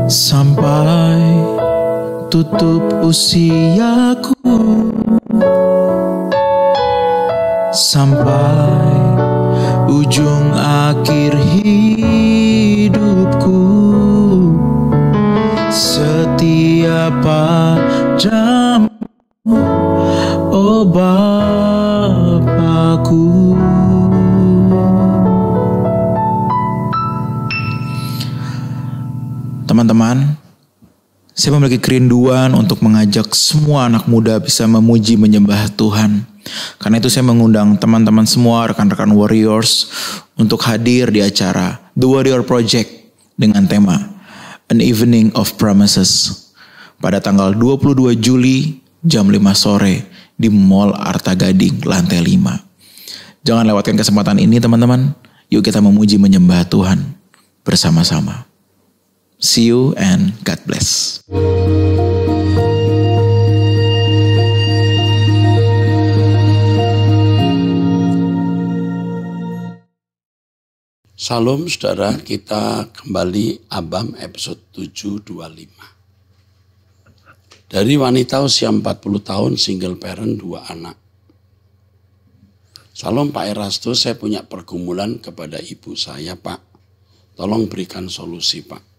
sampai tutup usiaku, sampai ujung akhir hidupku, setia padamu, oh Bapakku. Teman-teman, saya memiliki kerinduan untuk mengajak semua anak muda bisa memuji menyembah Tuhan. Karena itu saya mengundang teman-teman semua, rekan-rekan Warriors, untuk hadir di acara The Warrior Project dengan tema An Evening of Promises pada tanggal 22 Juli jam 5 sore di Mall Arta Gading lantai 5. Jangan lewatkan kesempatan ini teman-teman. Yuk kita memuji menyembah Tuhan bersama-sama. See you and God bless. Salam saudara, kita kembali Abam episode 725. Dari wanita usia 40 tahun, single parent, 2 anak. Salam Pak Erasto, saya punya pergumulan kepada ibu saya Pak. Tolong berikan solusi Pak.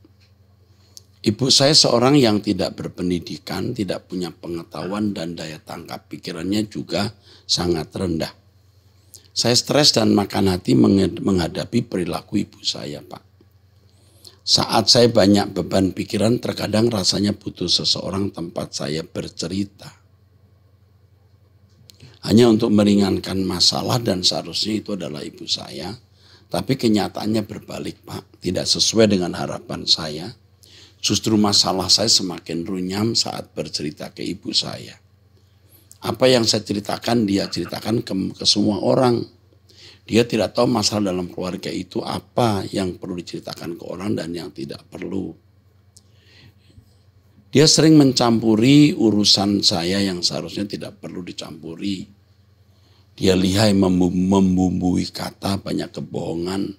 Ibu saya seorang yang tidak berpendidikan, tidak punya pengetahuan dan daya tangkap pikirannya juga sangat rendah. Saya stres dan makan hati menghadapi perilaku ibu saya Pak. Saat saya banyak beban pikiran, terkadang rasanya butuh seseorang tempat saya bercerita. Hanya untuk meringankan masalah dan seharusnya itu adalah ibu saya. Tapi kenyataannya berbalik Pak, tidak sesuai dengan harapan saya. Justru masalah saya semakin runyam saat bercerita ke ibu saya. Apa yang saya ceritakan, dia ceritakan ke semua orang. Dia tidak tahu masalah dalam keluarga itu apa yang perlu diceritakan ke orang dan yang tidak perlu. Dia sering mencampuri urusan saya yang seharusnya tidak perlu dicampuri. Dia lihai membumbui kata, banyak kebohongan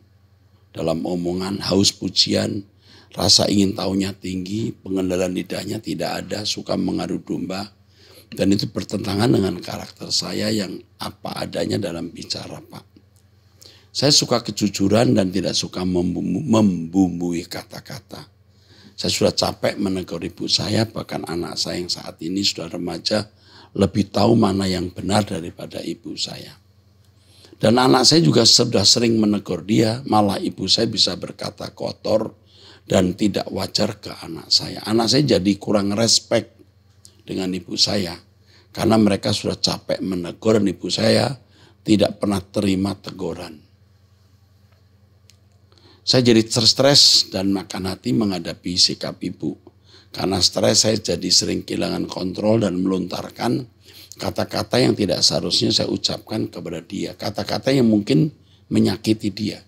dalam omongan, haus pujian. Rasa ingin tahunya tinggi, pengendalian lidahnya tidak ada, suka mengadu domba. Dan itu bertentangan dengan karakter saya yang apa adanya dalam bicara Pak. Saya suka kejujuran dan tidak suka membumbui kata-kata. Saya sudah capek menegur ibu saya, bahkan anak saya yang saat ini sudah remaja, lebih tahu mana yang benar daripada ibu saya. Dan anak saya juga sudah sering menegur dia, malah ibu saya bisa berkata kotor dan tidak wajar ke anak saya. Anak saya jadi kurang respect dengan ibu saya. Karena mereka sudah capek menegur dan ibu saya tidak pernah terima teguran. Saya jadi stres dan makan hati menghadapi sikap ibu. Karena stres saya jadi sering kehilangan kontrol dan melontarkan kata-kata yang tidak seharusnya saya ucapkan kepada dia. Kata-kata yang mungkin menyakiti dia.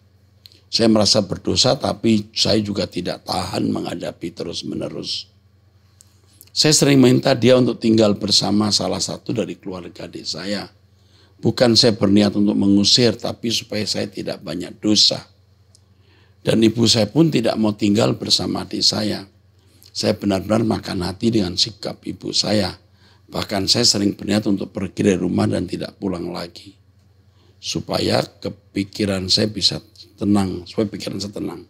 Saya merasa berdosa tapi saya juga tidak tahan menghadapi terus-menerus. Saya sering minta dia untuk tinggal bersama salah satu dari keluarga adik saya. Bukan saya berniat untuk mengusir tapi supaya saya tidak banyak dosa. Dan ibu saya pun tidak mau tinggal bersama adik saya. Saya benar-benar makan hati dengan sikap ibu saya. Bahkan saya sering berniat untuk pergi dari rumah dan tidak pulang lagi. Supaya kepikiran saya bisa tenang, supaya pikiran saya tenang.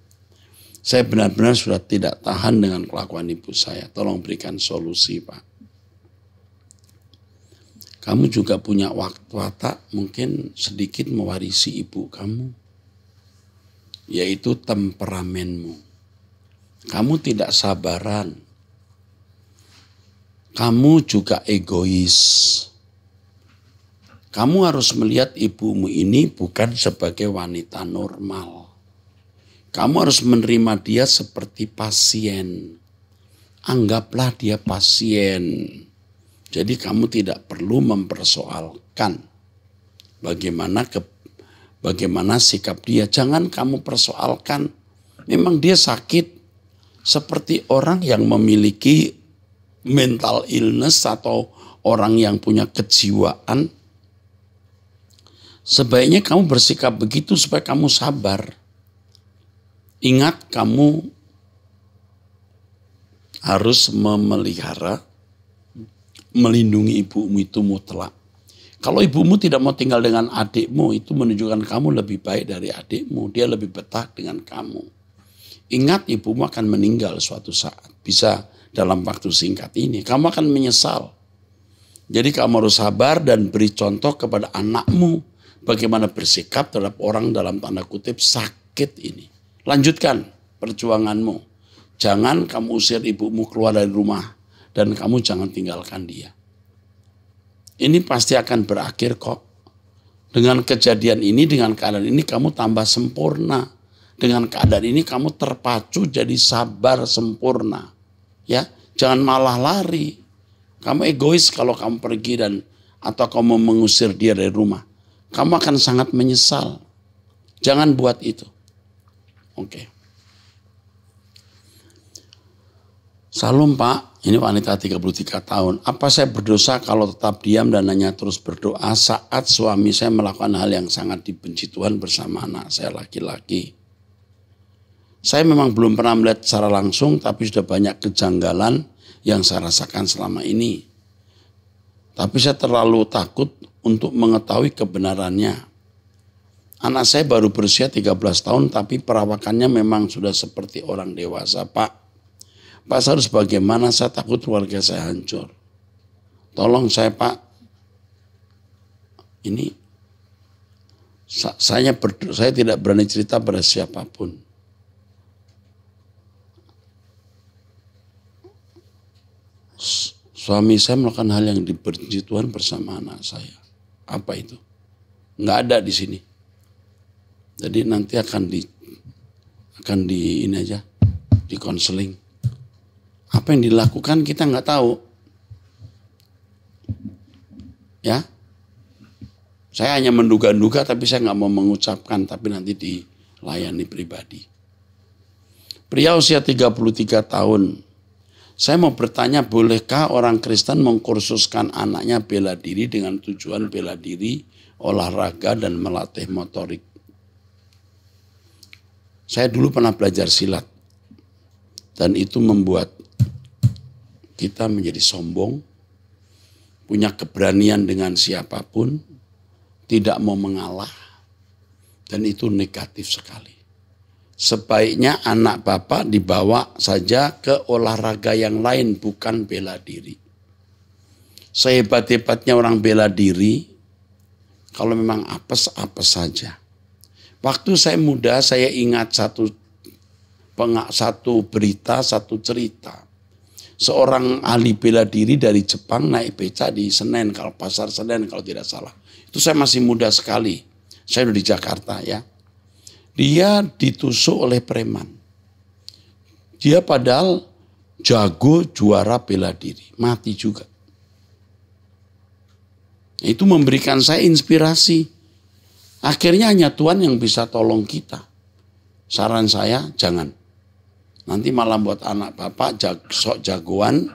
Saya benar-benar sudah tidak tahan dengan kelakuan ibu saya. Tolong berikan solusi Pak. Kamu juga punya watak mungkin sedikit mewarisi ibu kamu. Yaitu temperamenmu. Kamu tidak sabaran. Kamu juga egois. Kamu harus melihat ibumu ini bukan sebagai wanita normal. Kamu harus menerima dia seperti pasien. Anggaplah dia pasien. Jadi kamu tidak perlu mempersoalkan bagaimana sikap dia. Jangan kamu persoalkan. Memang dia sakit seperti orang yang memiliki mental illness atau orang yang punya kejiwaan. Sebaiknya kamu bersikap begitu supaya kamu sabar. Ingat kamu harus memelihara, melindungi ibumu itu mutlak. Kalau ibumu tidak mau tinggal dengan adikmu, itu menunjukkan kamu lebih baik dari adikmu. Dia lebih betah dengan kamu. Ingat, ibumu akan meninggal suatu saat. Bisa dalam waktu singkat ini. Kamu akan menyesal. Jadi kamu harus sabar dan beri contoh kepada anakmu. Bagaimana bersikap terhadap orang dalam tanda kutip sakit ini. Lanjutkan perjuanganmu. Jangan kamu usir ibumu keluar dari rumah. Dan kamu jangan tinggalkan dia. Ini pasti akan berakhir kok. Dengan kejadian ini, dengan keadaan ini kamu tambah sempurna. Dengan keadaan ini kamu terpacu jadi sabar sempurna. Ya, jangan malah lari. Kamu egois kalau kamu pergi atau kamu mengusir dia dari rumah. Kamu akan sangat menyesal. Jangan buat itu. Oke. Salam Pak, ini wanita 33 tahun. Apa saya berdosa kalau tetap diam dan hanya terus berdoa saat suami saya melakukan hal yang sangat dibenci Tuhan bersama anak saya laki-laki? Saya memang belum pernah melihat secara langsung, tapi sudah banyak kejanggalan yang saya rasakan selama ini. Tapi saya terlalu takut untuk mengetahui kebenarannya. Anak saya baru berusia 13 tahun, tapi perawakannya memang sudah seperti orang dewasa, Pak. Pak, saya harus bagaimana? Saya takut keluarga saya hancur. Tolong saya, Pak. Ini saya tidak berani cerita pada siapapun. Suami saya melakukan hal yang dibenci Tuhan bersama anak saya. Apa itu? Nggak ada di sini. Jadi nanti akan di ini aja, di konseling. Apa yang dilakukan kita nggak tahu. Ya, saya hanya menduga-duga, tapi saya nggak mau mengucapkan, tapi nanti dilayani pribadi. Pria usia 33 tahun. Saya mau bertanya, bolehkah orang Kristen mengkursuskan anaknya bela diri dengan tujuan bela diri, olahraga, dan melatih motorik? Saya dulu pernah belajar silat. Dan itu membuat kita menjadi sombong, punya keberanian dengan siapapun, tidak mau mengalah, dan itu negatif sekali. Sebaiknya anak bapak dibawa saja ke olahraga yang lain, bukan bela diri. Sehebat-hebatnya orang bela diri, kalau memang apes-apes saja. Waktu saya muda, saya ingat satu berita, satu cerita. Seorang ahli bela diri dari Jepang naik beca di Senen, kalau pasar Senen kalau tidak salah. Itu saya masih muda sekali. Saya udah di Jakarta ya. Dia ditusuk oleh preman. Dia padahal jago juara bela diri. Mati juga. Itu memberikan saya inspirasi. Akhirnya hanya Tuhan yang bisa tolong kita. Saran saya jangan. Nanti malah buat anak bapak sok jagoan,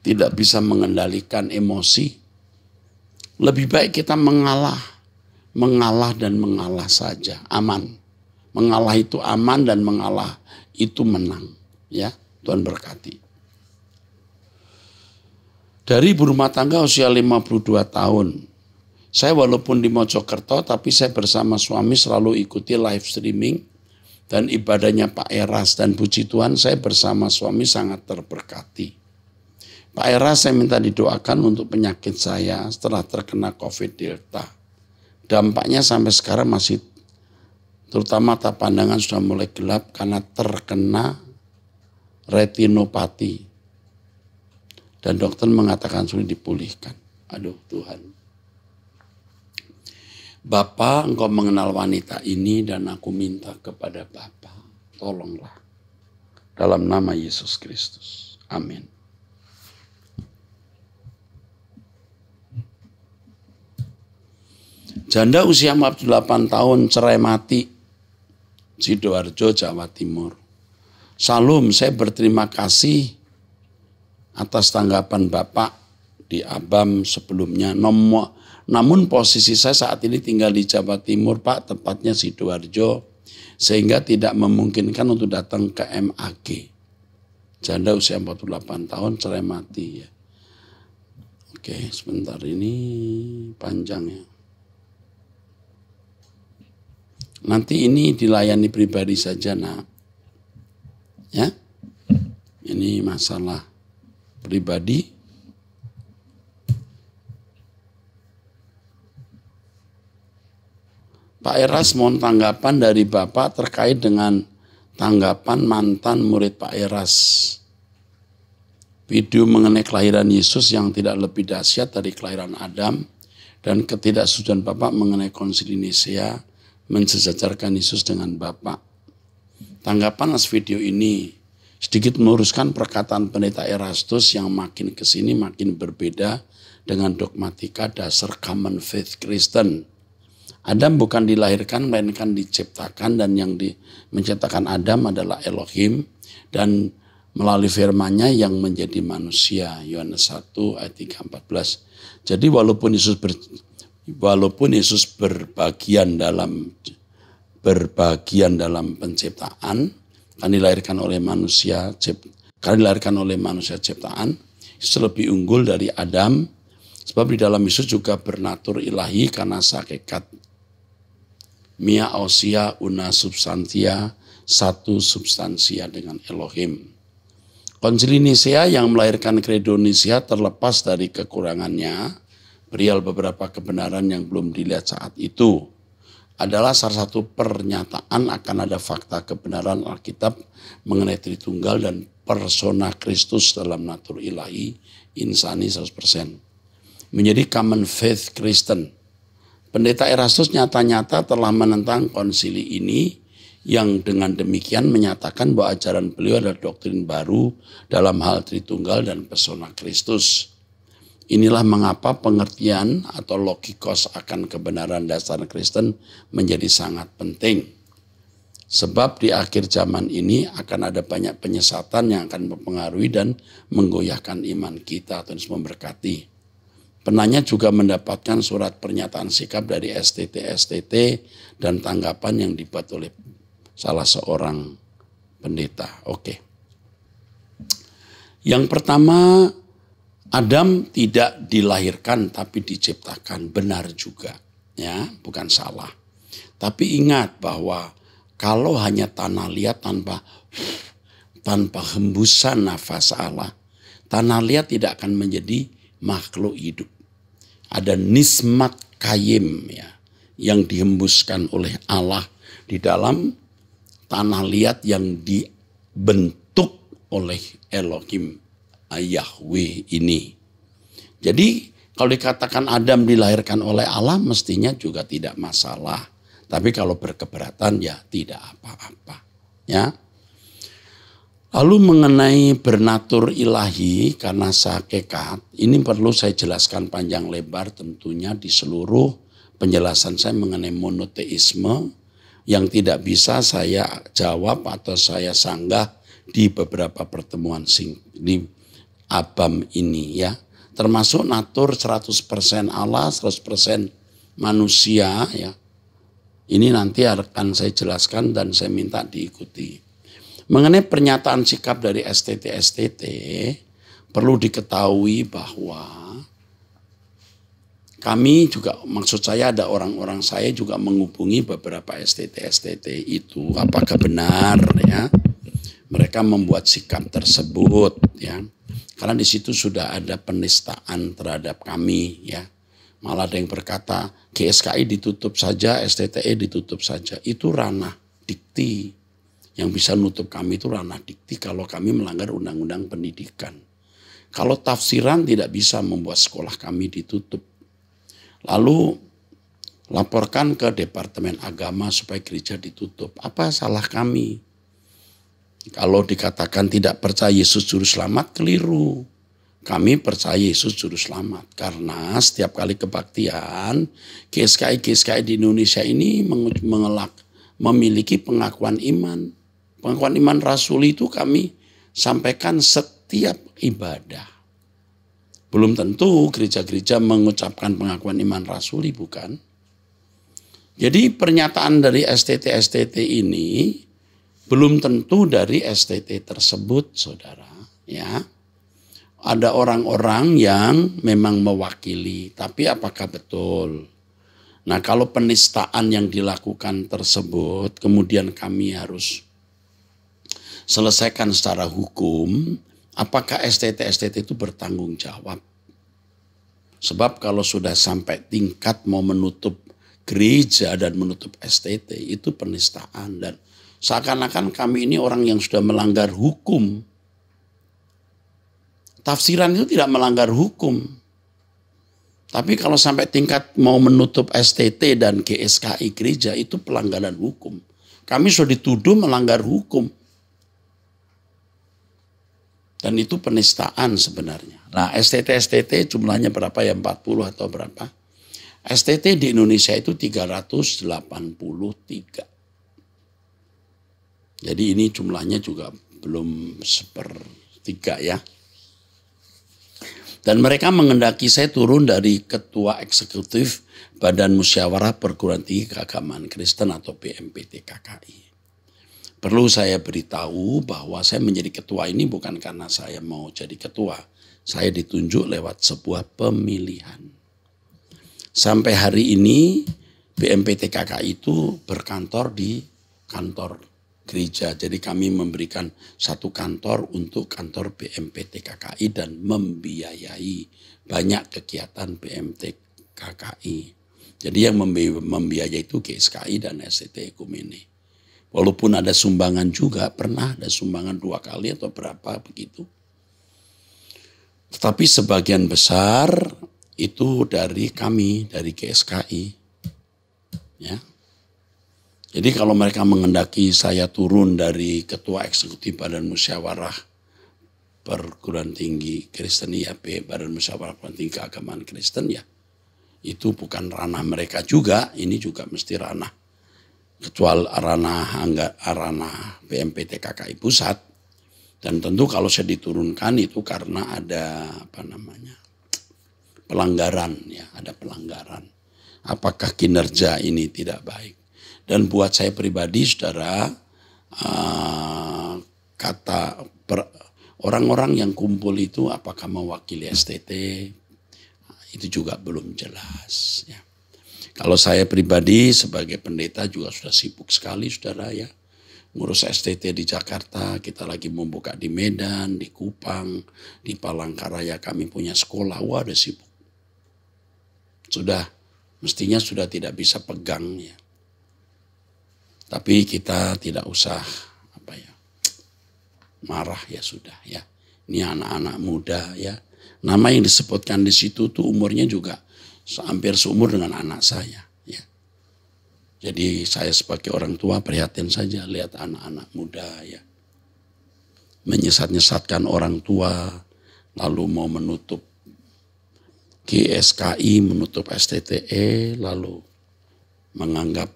tidak bisa mengendalikan emosi. Lebih baik kita mengalah dan mengalah saja, aman. Mengalah itu aman dan mengalah itu menang. Ya, Tuhan berkati. Dari ibu rumah tangga usia 52 tahun. Saya walaupun di Mojokerto, tapi saya bersama suami selalu ikuti live streaming dan ibadahnya Pak Eras, dan puji Tuhan saya bersama suami sangat terberkati. Pak Eras, saya minta didoakan untuk penyakit saya setelah terkena COVID Delta. Dampaknya sampai sekarang masih, terutama mata pandangan sudah mulai gelap karena terkena retinopati. Dan dokter mengatakan sulit dipulihkan. Aduh Tuhan. Bapak, engkau mengenal wanita ini dan aku minta kepada Bapak, tolonglah. Dalam nama Yesus Kristus. Amin. Janda usia 48 tahun cerai mati. Sidoarjo, Jawa Timur. Salam, saya berterima kasih atas tanggapan Bapak di ABAM sebelumnya. Namun posisi saya saat ini tinggal di Jawa Timur, Pak, tepatnya Sidoarjo, sehingga tidak memungkinkan untuk datang ke MAG. Janda usia 48 tahun cerai mati ya. Oke, sebentar ini panjang ya. Nanti ini dilayani pribadi saja nak. Ya. Ini masalah pribadi. Pak Eras mohon tanggapan dari Bapak terkait dengan tanggapan mantan murid Pak Eras. Video mengenai kelahiran Yesus yang tidak lebih dahsyat dari kelahiran Adam dan ketidaksetujuan Bapak mengenai konsili Nisea mensejajarkan Yesus dengan Bapak. Tanggapan atas video ini sedikit meluruskan perkataan pendeta Erastus yang makin kesini makin berbeda dengan dogmatika dasar common faith Kristen. Adam bukan dilahirkan melainkan diciptakan, dan yang menciptakan Adam adalah Elohim dan melalui firman-Nya yang menjadi manusia. Yohanes 1 ayat 3-14. Jadi walaupun Yesus berbagian dalam penciptaan, kan dilahirkan oleh manusia ciptaan, Yesus lebih unggul dari Adam, sebab di dalam Yesus juga bernatur ilahi karena hakikat mia ausia una substantia, satu substansia dengan Elohim. Konsili Nisea yang melahirkan Credo Nisea terlepas dari kekurangannya, perihal beberapa kebenaran yang belum dilihat saat itu, adalah salah satu pernyataan akan ada fakta kebenaran Alkitab mengenai Tritunggal dan persona Kristus dalam natur ilahi, insani 100%. Menjadi common faith Kristen. Pendeta Erastus nyata-nyata telah menentang konsili ini yang dengan demikian menyatakan bahwa ajaran beliau adalah doktrin baru dalam hal Tritunggal dan persona Kristus. Inilah mengapa pengertian atau logikos akan kebenaran dasar Kristen menjadi sangat penting. Sebab di akhir zaman ini akan ada banyak penyesatan yang akan mempengaruhi dan menggoyahkan iman kita. Tuhan memberkati. Penanya juga mendapatkan surat pernyataan sikap dari STT dan tanggapan yang dibuat oleh salah seorang pendeta. Oke. Yang pertama, Adam tidak dilahirkan tapi diciptakan. Benar juga, ya, bukan salah. Tapi ingat bahwa kalau hanya tanah liat tanpa hembusan nafas Allah, tanah liat tidak akan menjadi makhluk hidup. Ada nismat kayim ya, yang dihembuskan oleh Allah di dalam tanah liat yang dibentuk oleh Elohim Yahweh ini. Jadi kalau dikatakan Adam dilahirkan oleh Allah mestinya juga tidak masalah. Tapi kalau berkeberatan ya tidak apa-apa. Ya. Lalu mengenai bernatur ilahi karena hakikat, ini perlu saya jelaskan panjang lebar tentunya di seluruh penjelasan saya mengenai monoteisme yang tidak bisa saya jawab atau saya sanggah di beberapa pertemuan di abam ini ya. Termasuk natur 100% Allah, 100% manusia ya. Ini nanti akan saya jelaskan dan saya minta diikuti. Mengenai pernyataan sikap dari STT, perlu diketahui bahwa kami juga, maksud saya ada orang-orang saya juga menghubungi beberapa STT itu, apakah benar ya mereka membuat sikap tersebut ya. Karena di situ sudah ada penistaan terhadap kami ya. Malah ada yang berkata GSKI ditutup saja, STTE ditutup saja. Itu ranah dikti. Yang bisa nutup kami itu ranah dikti kalau kami melanggar undang-undang pendidikan. Kalau tafsiran tidak bisa membuat sekolah kami ditutup. Lalu laporkan ke Departemen Agama supaya gereja ditutup. Apa salah kami? Kalau dikatakan tidak percaya Yesus Juru Selamat, keliru. Kami percaya Yesus Juru Selamat. Karena setiap kali kebaktian, GSKI di Indonesia ini memiliki pengakuan iman. Pengakuan iman rasuli itu kami sampaikan setiap ibadah. Belum tentu gereja-gereja mengucapkan pengakuan iman rasuli, bukan? Jadi pernyataan dari STT ini Belum tentu dari STT tersebut, saudara. Ya, ada orang-orang yang memang mewakili, tapi apakah betul? Nah, kalau penistaan yang dilakukan tersebut, kemudian kami harus selesaikan secara hukum, apakah STT-STT itu bertanggung jawab? Sebab kalau sudah sampai tingkat mau menutup gereja dan menutup STT, itu penistaan. Dan seakan-akan kami ini orang yang sudah melanggar hukum. Tafsiran itu tidak melanggar hukum. Tapi kalau sampai tingkat mau menutup STT dan GSKI gereja, itu pelanggaran hukum. Kami sudah dituduh melanggar hukum. Dan itu penistaan sebenarnya. Nah, STT jumlahnya berapa ya? 40 atau berapa? STT di Indonesia itu 383. Jadi ini jumlahnya juga belum 1/3 ya. Dan mereka menghendaki saya turun dari ketua eksekutif Badan Musyawarah Perguruan Tinggi Keagamaan Kristen atau BMPT KKI. Perlu saya beritahu bahwa saya menjadi ketua ini bukan karena saya mau jadi ketua. Saya ditunjuk lewat sebuah pemilihan. Sampai hari ini BMPT KKI itu berkantor di kantor gereja. Jadi kami memberikan satu kantor untuk kantor BMPT KKI dan membiayai banyak kegiatan BMT KKI. Jadi yang membiayai itu GSKI dan STT Ekumene. Walaupun ada sumbangan juga, pernah ada sumbangan 2 kali atau berapa begitu. Tetapi sebagian besar itu dari kami, dari GSKI. Ya. Jadi kalau mereka menghendaki saya turun dari ketua eksekutif Badan Musyawarah Perguruan Tinggi Kristen IAP, Badan Musyawarah Perguruan Tinggi Keagamaan Kristen ya, itu bukan ranah mereka juga, ini juga mesti ranah. Kecuali ranah BMPT KKI Pusat. Dan tentu kalau saya diturunkan itu karena ada pelanggaran ya, ada pelanggaran. Apakah kinerja ini tidak baik? Dan buat saya pribadi, saudara, orang-orang yang kumpul itu apakah mewakili STT, itu juga belum jelas. Ya. Kalau saya pribadi sebagai pendeta juga sudah sibuk sekali, saudara ya. Ngurus STT di Jakarta, kita lagi membuka di Medan, di Kupang, di Palangkaraya kami punya sekolah, wah udah sibuk. Mestinya sudah tidak bisa pegang ya. Tapi kita tidak usah marah ya sudah ya. Ini anak-anak muda ya. Nama yang disebutkan di situ tuh umurnya juga hampir seumur dengan anak saya ya. Jadi saya sebagai orang tua prihatin saja lihat anak-anak muda ya. Menyesat-nyesatkan orang tua, lalu mau menutup GSKI, menutup STTE, lalu menganggap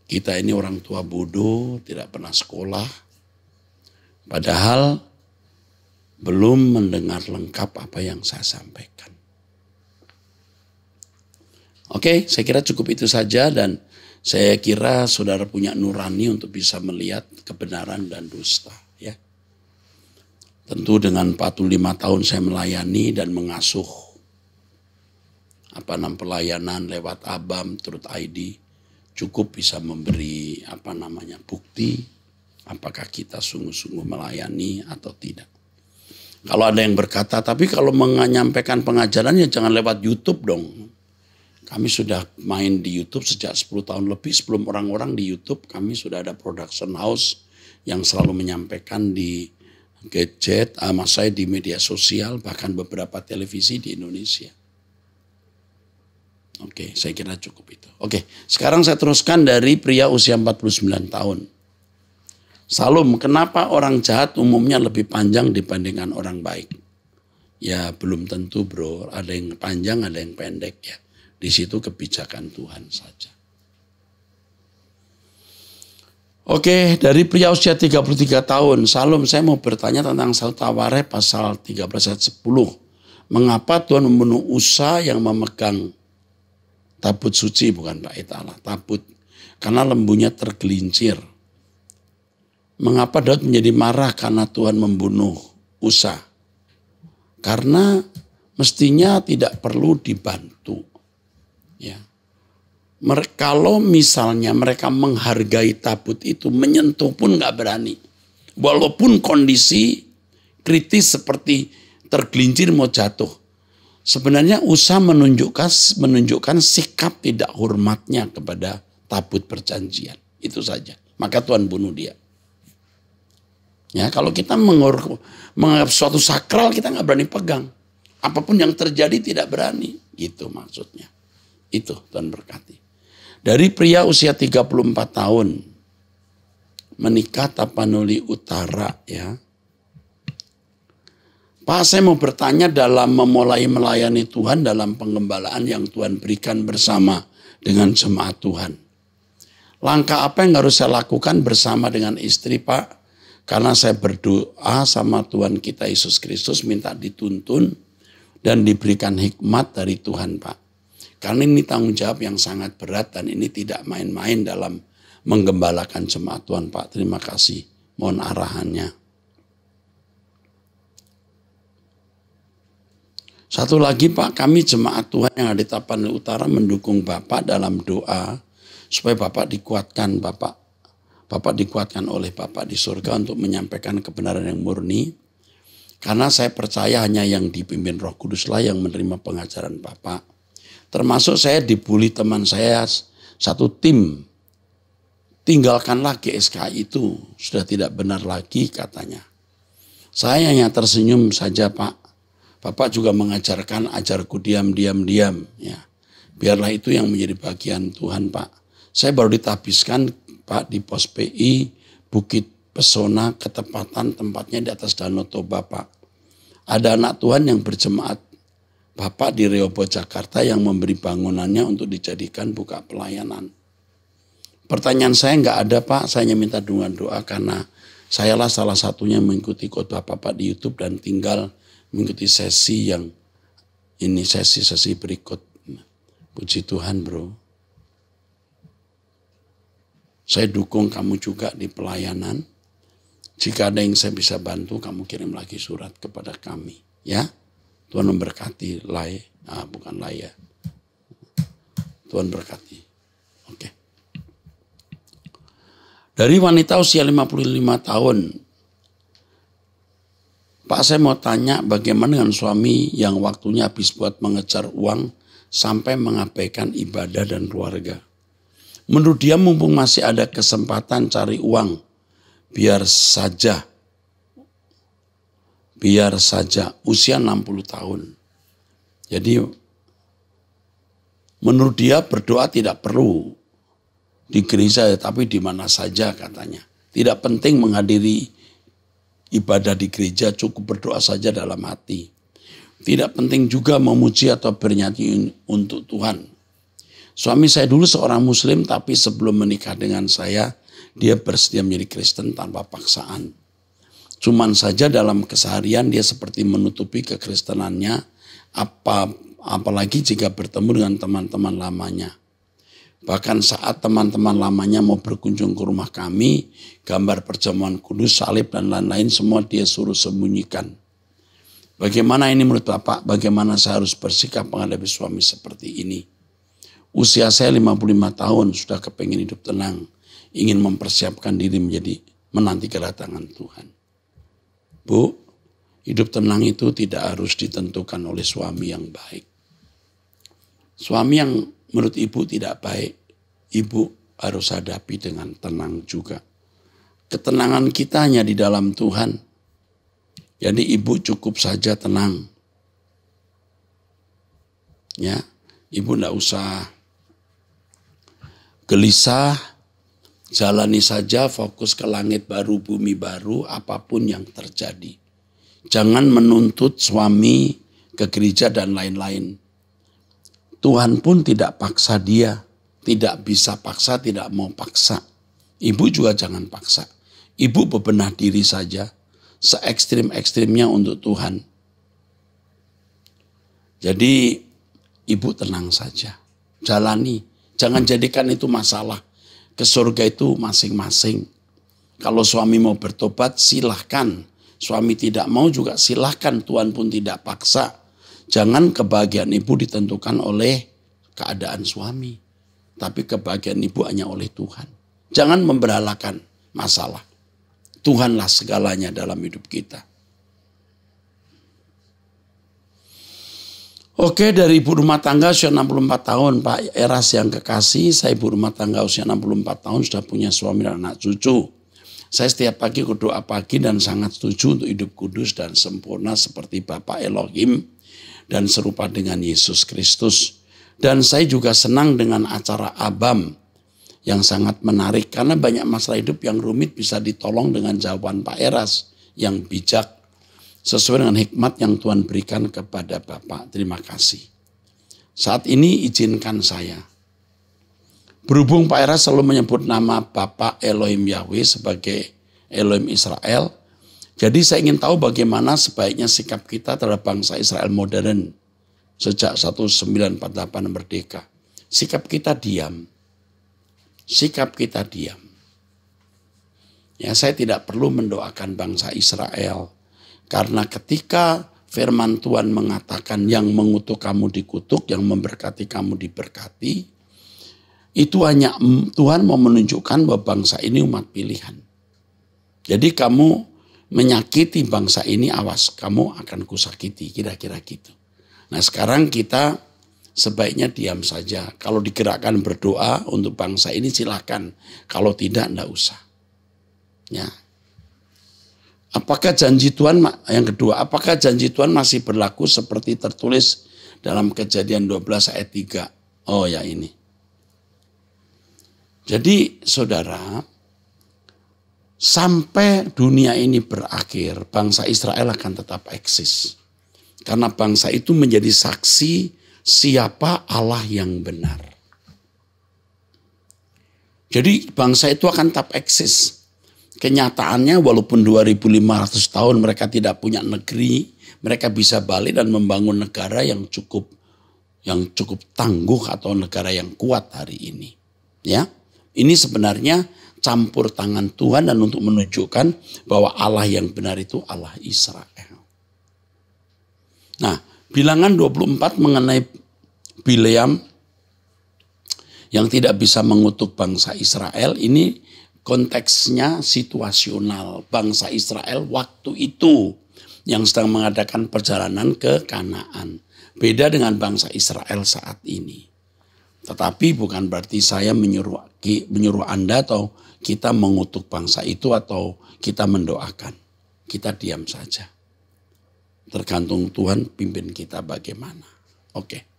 kita ini orang tua bodoh, tidak pernah sekolah. Padahal belum mendengar lengkap apa yang saya sampaikan. Oke, saya kira cukup itu saja dan saya kira saudara punya nurani untuk bisa melihat kebenaran dan dusta. Ya. Tentu dengan 45 tahun saya melayani dan mengasuh pelayanan lewat ABAM, Truth ID, cukup bisa memberi bukti apakah kita sungguh-sungguh melayani atau tidak. Kalau ada yang berkata, tapi kalau menyampaikan pengajarannya jangan lewat YouTube dong. Kami sudah main di YouTube sejak 10 tahun lebih. Sebelum orang-orang di YouTube, kami sudah ada production house yang selalu menyampaikan di gadget, saya di media sosial, bahkan beberapa televisi di Indonesia. Oke, saya kira cukup itu. Oke, sekarang saya teruskan dari pria usia 49 tahun. Salum, kenapa orang jahat umumnya lebih panjang dibandingkan orang baik? Ya belum tentu bro, ada yang panjang, ada yang pendek ya. Di situ kebijakan Tuhan saja. Oke, dari pria usia 33 tahun, Salum, saya mau bertanya tentang Tawarikh pasal 13 ayat 10. Mengapa Tuhan membunuh Usa yang memegang tabut suci, bukan bait Allah, tabut, karena lembunya tergelincir. Mengapa Daud menjadi marah karena Tuhan membunuh Usa? Karena mestinya tidak perlu dibantu. Ya. Kalau misalnya mereka menghargai tabut itu, menyentuh pun nggak berani. Walaupun kondisi kritis seperti tergelincir mau jatuh. Sebenarnya Usa menunjukkan sikap tidak hormatnya kepada tabut perjanjian. Itu saja. Maka Tuhan bunuh dia. Ya, kalau kita menganggap suatu sakral, kita nggak berani pegang. Apapun yang terjadi tidak berani. Gitu maksudnya. Itu Tuhan berkati. Dari pria usia 34 tahun. Menikah Tapanuli Utara, ya. Pak, saya mau bertanya dalam memulai melayani Tuhan dalam pengembalaan yang Tuhan berikan bersama dengan jemaat Tuhan. Langkah apa yang harus saya lakukan bersama dengan istri, Pak? Karena saya berdoa sama Tuhan kita Yesus Kristus minta dituntun dan diberikan hikmat dari Tuhan, Pak. Karena ini tanggung jawab yang sangat berat dan ini tidak main-main dalam menggembalakan jemaat Tuhan, Pak. Terima kasih. Mohon arahannya. Satu lagi, Pak, kami jemaat Tuhan yang ada di Tapanuli Utara mendukung Bapak dalam doa supaya Bapak dikuatkan, Bapak dikuatkan oleh Bapak di surga untuk menyampaikan kebenaran yang murni. Karena saya percaya hanya yang dipimpin Roh Kuduslah yang menerima pengajaran Bapak. Termasuk saya dibully teman saya satu tim. Tinggalkanlah GSKI itu, sudah tidak benar lagi katanya. Saya hanya tersenyum saja, Pak. Bapak juga mengajarkan ajarku diam. Ya. Biarlah itu yang menjadi bagian Tuhan, Pak. Saya baru ditabiskan, Pak, di pos PI Bukit Pesona, ketepatan tempatnya di atas Danau Toba, Pak. Ada anak Tuhan yang berjemaat Bapak di Rehoboth, Jakarta yang memberi bangunannya untuk dijadikan buka pelayanan. Pertanyaan saya nggak ada, Pak. Saya hanya minta doa karena sayalah salah satunya mengikuti khotbah Bapak di YouTube dan tinggal mengikuti sesi yang ini, sesi berikut. Puji Tuhan, bro. Saya dukung kamu juga di pelayanan. Jika ada yang saya bisa bantu, kamu kirim lagi surat kepada kami. Ya, Tuhan memberkati. Bukan Laya. Tuhan berkati. Oke. Dari wanita usia 55 tahun. Pak, saya mau tanya bagaimana dengan suami yang waktunya habis buat mengejar uang sampai mengabaikan ibadah dan keluarga. Menurut dia mumpung masih ada kesempatan cari uang, biar saja usia 60 tahun. Jadi menurut dia berdoa tidak perlu di gereja tapi di mana saja katanya. Tidak penting menghadiri ibadah di gereja, cukup berdoa saja dalam hati. Tidak penting juga memuji atau bernyanyi untuk Tuhan. Suami saya dulu seorang muslim tapi sebelum menikah dengan saya, dia bersedia menjadi Kristen tanpa paksaan. Cuman saja dalam keseharian dia seperti menutupi kekristenannya, apalagi jika bertemu dengan teman-teman lamanya. Bahkan saat teman-teman lamanya mau berkunjung ke rumah kami, gambar perjamuan kudus, salib dan lain-lain semua dia suruh sembunyikan. Bagaimana ini menurut Bapak? Bagaimana saya harus bersikap menghadapi suami seperti ini? Usia saya 55 tahun, sudah kepingin hidup tenang. Ingin mempersiapkan diri menanti kedatangan Tuhan. Bu, hidup tenang itu tidak harus ditentukan oleh suami yang baik. Suami yang menurut ibu tidak baik, ibu harus hadapi dengan tenang juga. Ketenangan kita hanya di dalam Tuhan. Jadi ibu cukup saja tenang. Ya, ibu enggak usah gelisah, jalani saja, fokus ke langit baru, bumi baru, apapun yang terjadi. Jangan menuntut suami ke gereja dan lain-lain. Tuhan pun tidak paksa dia, tidak bisa paksa, tidak mau paksa. Ibu juga jangan paksa. Ibu bebenah diri saja, se-ekstrim-ekstrimnya untuk Tuhan. Jadi ibu tenang saja, jalani. Jangan jadikan itu masalah. Ke surga itu masing-masing. Kalau suami mau bertobat silahkan. Suami tidak mau juga silahkan, Tuhan pun tidak paksa. Jangan kebahagiaan ibu ditentukan oleh keadaan suami. Tapi kebahagiaan ibu hanya oleh Tuhan. Jangan memberhalakan masalah. Tuhanlah segalanya dalam hidup kita. Oke, dari ibu rumah tangga usia 64 tahun, Pak Eras yang kekasih, saya ibu rumah tangga usia 64 tahun, sudah punya suami dan anak cucu. Saya setiap pagi berdoa pagi dan sangat setuju untuk hidup kudus dan sempurna seperti Bapa Elohim dan serupa dengan Yesus Kristus. Dan saya juga senang dengan acara Abam yang sangat menarik karena banyak masalah hidup yang rumit bisa ditolong dengan jawaban Pak Eras yang bijak sesuai dengan hikmat yang Tuhan berikan kepada Bapak. Terima kasih. Saat ini izinkan saya. Berhubung Pak Eras selalu menyebut nama Bapak Elohim Yahweh sebagai Elohim Israel. Jadi saya ingin tahu bagaimana sebaiknya sikap kita terhadap bangsa Israel modern sejak 1948 merdeka. Sikap kita diam. Sikap kita diam. Ya, saya tidak perlu mendoakan bangsa Israel. Karena ketika firman Tuhan mengatakan yang mengutuk kamu dikutuk, yang memberkati kamu diberkati. Itu hanya Tuhan mau menunjukkan bahwa bangsa ini umat pilihan. Jadi kamu menyakiti bangsa ini, awas kamu akan kusakiti, kira-kira gitu. Nah sekarang kita sebaiknya diam saja. Kalau digerakkan berdoa untuk bangsa ini silakan. Kalau tidak, enggak usah. Ya. Apakah janji Tuhan, yang kedua, apakah janji Tuhan masih berlaku seperti tertulis dalam Kejadian 12 ayat 3? Oh ya ini. Jadi saudara, sampai dunia ini berakhir, bangsa Israel akan tetap eksis. Karena bangsa itu menjadi saksi siapa Allah yang benar. Jadi bangsa itu akan tetap eksis. Kenyataannya walaupun 2500 tahun mereka tidak punya negeri, mereka bisa balik dan membangun negara yang cukup tangguh atau negara yang kuat hari ini. Ya. Ini sebenarnya campur tangan Tuhan dan untuk menunjukkan bahwa Allah yang benar itu Allah Israel. Nah, bilangan 24 mengenai Bileam yang tidak bisa mengutuk bangsa Israel, ini konteksnya situasional. Bangsa Israel waktu itu yang sedang mengadakan perjalanan ke Kanaan. Beda dengan bangsa Israel saat ini. Tetapi bukan berarti saya menyuruh Anda atau kita mengutuk bangsa itu atau kita mendoakan. Kita diam saja. Tergantung Tuhan pimpin kita bagaimana. Oke.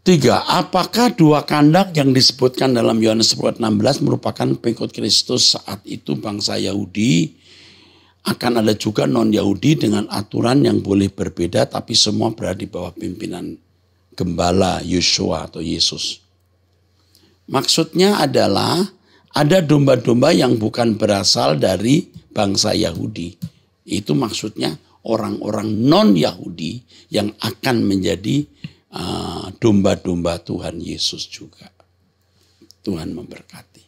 3. Apakah dua kandak yang disebutkan dalam Yohanes 10:16 merupakan pengikut Kristus saat itu bangsa Yahudi? Akan ada juga non-Yahudi dengan aturan yang boleh berbeda tapi semua berada di bawah pimpinan Gembala Yeshua atau Yesus. Maksudnya adalah ada domba-domba yang bukan berasal dari bangsa Yahudi. Itu maksudnya orang-orang non-Yahudi yang akan menjadi domba-domba Tuhan Yesus juga. Tuhan memberkati.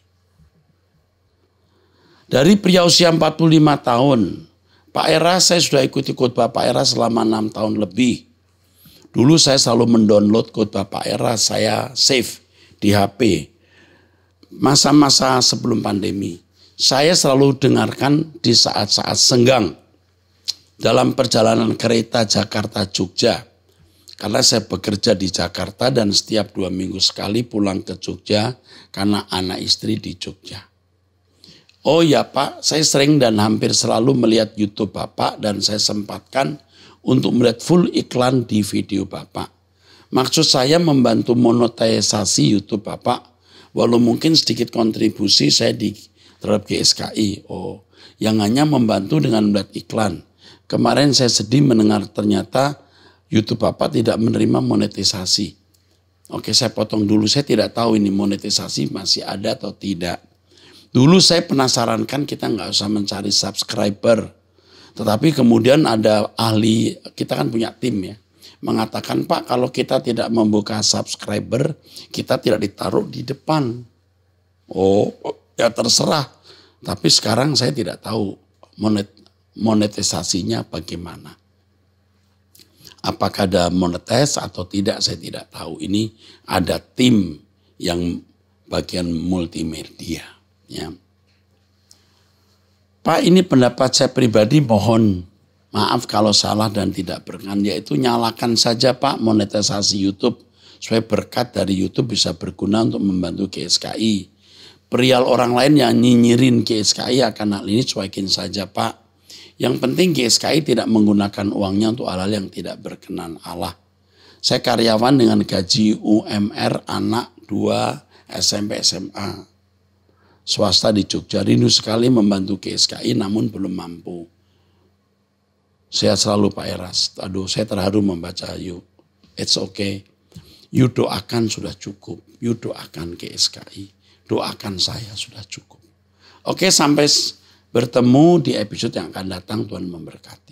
Dari pria usia 45 tahun, Pak Eras saya sudah ikuti khotbah Pak Eras selama 6 tahun lebih. Dulu saya selalu mendownload khotbah Pak Eras, saya save di HP. Masa-masa sebelum pandemi. Saya selalu dengarkan di saat-saat senggang. Dalam perjalanan kereta Jakarta-Jogja. Karena saya bekerja di Jakarta dan setiap 2 minggu sekali pulang ke Jogja karena anak istri di Jogja. Oh ya Pak, saya sering dan hampir selalu melihat YouTube Bapak dan saya sempatkan untuk melihat full iklan di video Bapak. Maksud saya membantu monetisasi YouTube Bapak, walau mungkin sedikit kontribusi saya terhadap GSKI. Oh, yang hanya membantu dengan melihat iklan. Kemarin saya sedih mendengar ternyata YouTube Bapak tidak menerima monetisasi. Oke, saya potong dulu. Saya tidak tahu ini monetisasi masih ada atau tidak. Dulu saya penasaran kan kita nggak usah mencari subscriber. Tetapi kemudian ada ahli, kita kan punya tim ya, mengatakan Pak kalau kita tidak membuka subscriber, kita tidak ditaruh di depan. Oh ya terserah, Tapi sekarang saya tidak tahu monetisasinya bagaimana. Apakah ada monetis atau tidak saya tidak tahu. Ini ada tim yang bagian multimedia. Ya. Pak, ini pendapat saya pribadi, mohon maaf kalau salah dan tidak berkenan. Yaitu nyalakan saja Pak monetisasi YouTube. Supaya berkat dari YouTube bisa berguna untuk membantu GSKI. Perihal orang lain yang nyinyirin GSKI akan hal ini cuekin saja Pak. Yang penting GSKI tidak menggunakan uangnya untuk hal-hal yang tidak berkenan Allah. Saya karyawan dengan gaji UMR anak 2 SMP SMA. Swasta di Jogja, rindu sekali membantu GSKI namun belum mampu. Sehat selalu Pak Eras. Aduh, saya terharu membaca you. It's okay. You doakan sudah cukup. You doakan GSKI. Doakan saya sudah cukup. Oke, sampai bertemu di episode yang akan datang. Tuhan memberkati.